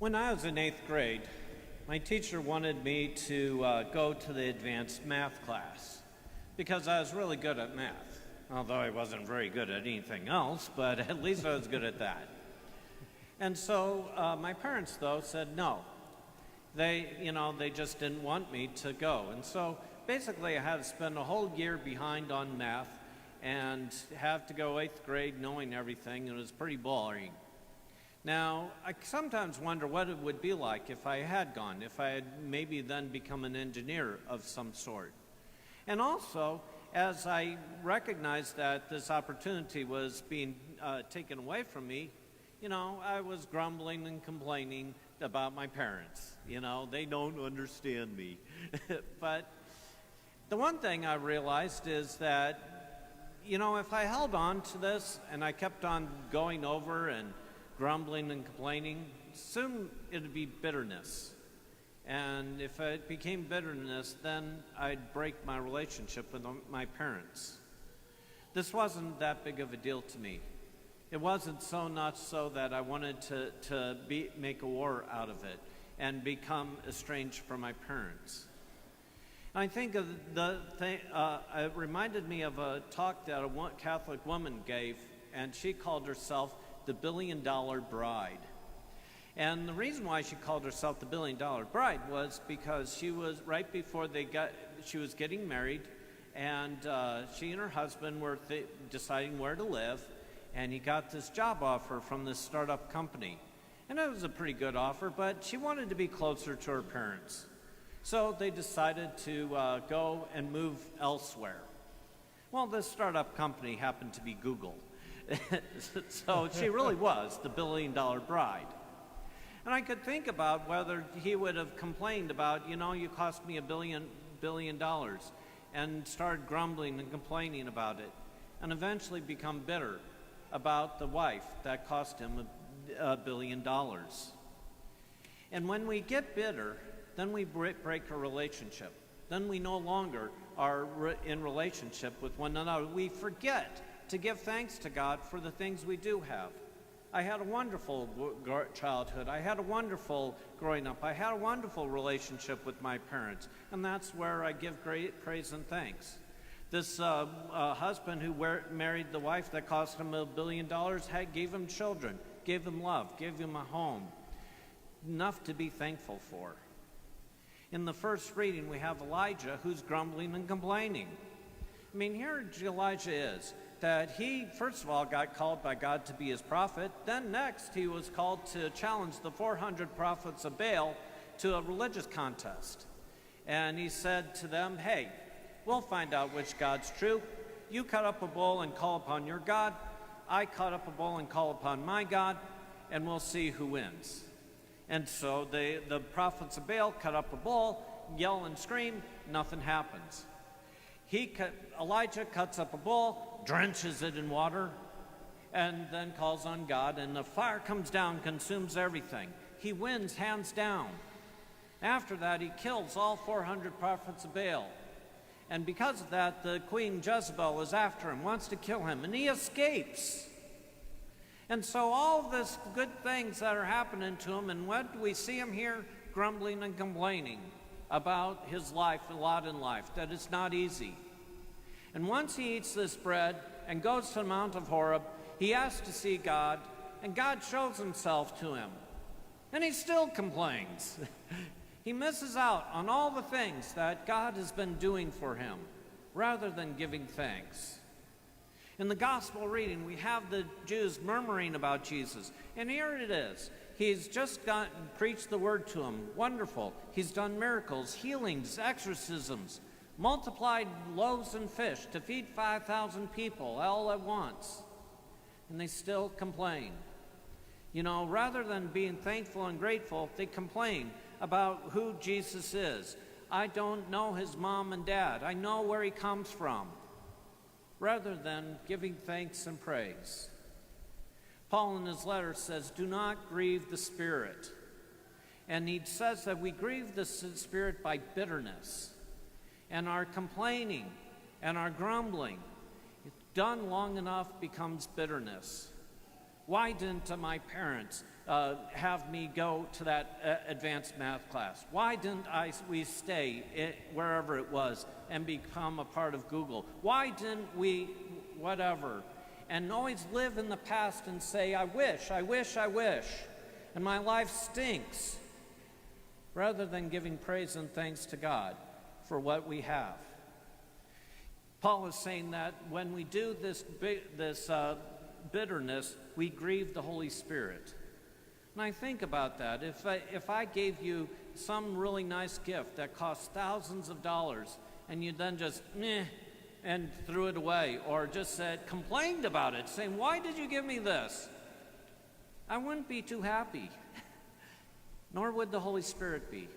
When I was in 8th grade, my teacher wanted me to go to the advanced math class because I was really good at math. Although I wasn't very good at anything else, but at least I was good at that. And so my parents, though, said no. They just didn't want me to go. And so basically I had to spend a whole year behind on math and have to go 8th grade knowing everything, and it was pretty boring. Now, I sometimes wonder what it would be like if I had gone, if I had maybe then become an engineer of some sort. And also, as I recognized that this opportunity was being taken away from me, I was grumbling and complaining about my parents. They don't understand me. But the one thing I realized is that, if I held on to this and I kept on going over and grumbling and complaining, soon it'd be bitterness. And if it became bitterness, then I'd break my relationship with my parents. This wasn't that big of a deal to me. It wasn't so much so that I wanted to make a war out of it and become estranged from my parents. And I think of it reminded me of a talk that a Catholic woman gave, and she called herself the $1 Billion Bride. And the reason why she called herself the $1 Billion Bride was because she was right before she was getting married, and she and her husband were deciding where to live, and he got this job offer from this startup company. And it was a pretty good offer, but she wanted to be closer to her parents. So they decided to go and move elsewhere. Well, this startup company happened to be Google. So she really was the $1 Billion Bride. And I could think about whether he would have complained about, you cost me $1 billion, and started grumbling and complaining about it, and eventually become bitter about the wife that cost him $1 billion. And when we get bitter, then we break a relationship. Then we no longer are in relationship with one another. We forget to give thanks to God for the things we do have. I had a wonderful childhood. I had a wonderful growing up. I had a wonderful relationship with my parents, and that's where I give great praise and thanks. This husband who married the wife that cost him $1 billion gave him children, gave him love, gave him a home. Enough to be thankful for. In the first reading, we have Elijah who's grumbling and complaining. Here Elijah is, that he, first of all, got called by God to be his prophet. Then next, he was called to challenge the 400 prophets of Baal to a religious contest. And he said to them, hey, we'll find out which God's true. You cut up a bull and call upon your God. I cut up a bull and call upon my God, and we'll see who wins. And so the prophets of Baal cut up a bull, yell and scream, nothing happens. Elijah cuts up a bull, drenches it in water, and then calls on God, and the fire comes down, consumes everything. He wins hands down. After that, he kills all 400 prophets of Baal. And because of that, the queen Jezebel is after him, wants to kill him, and he escapes. And so all this good things that are happening to him, and what do we see him here? Grumbling and complaining about his life, a lot in life, that it's not easy. And once he eats this bread and goes to the Mount of Horeb, he asks to see God, and God shows himself to him. And he still complains. He misses out on all the things that God has been doing for him, rather than giving thanks. In the gospel reading, we have the Jews murmuring about Jesus. And here it is. He's just preached the word to them. Wonderful. He's done miracles, healings, exorcisms, multiplied loaves and fish to feed 5,000 people all at once. And they still complain. Rather than being thankful and grateful, they complain about who Jesus is. I don't know his mom and dad. I know where he comes from. Rather than giving thanks and praise. Paul in his letter says, do not grieve the Spirit. And he says that we grieve the Spirit by bitterness. And our complaining and our grumbling, done long enough, becomes bitterness. Why didn't my parents have me go to that advanced math class? Why didn't we stay wherever it was and become a part of Google? Why didn't we whatever? And always live in the past and say, I wish, I wish, I wish. And my life stinks. Rather than giving praise and thanks to God for what we have. Paul is saying that when we do this bitterness, we grieve the Holy Spirit. And I think about that. If I gave you some really nice gift that cost thousands of dollars, and you then just meh and threw it away, or just complained about it, saying, why did you give me this? I wouldn't be too happy. Nor would the Holy Spirit be.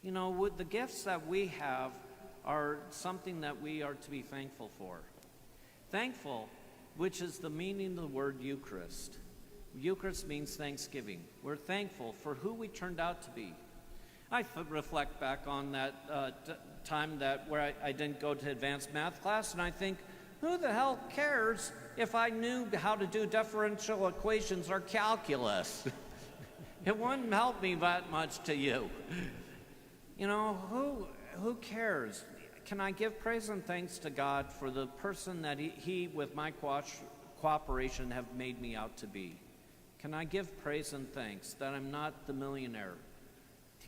You know, the gifts that we have are something that we are to be thankful for. Thankful, which is the meaning of the word Eucharist. Eucharist means thanksgiving. We're thankful for who we turned out to be. I reflect back on that time where I didn't go to advanced math class, and I think, who the hell cares if I knew how to do differential equations or calculus? It wouldn't help me that much to you. You know, who cares? Can I give praise and thanks to God for the person that he with my cooperation, have made me out to be? Can I give praise and thanks that I'm not the millionaire?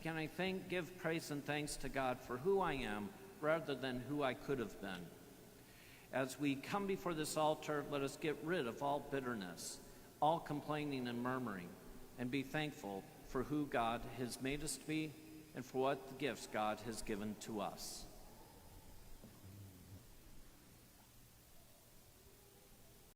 Can I give praise and thanks to God for who I am rather than who I could have been? As we come before this altar, let us get rid of all bitterness, all complaining and murmuring, and be thankful for who God has made us to be and for what the gifts God has given to us.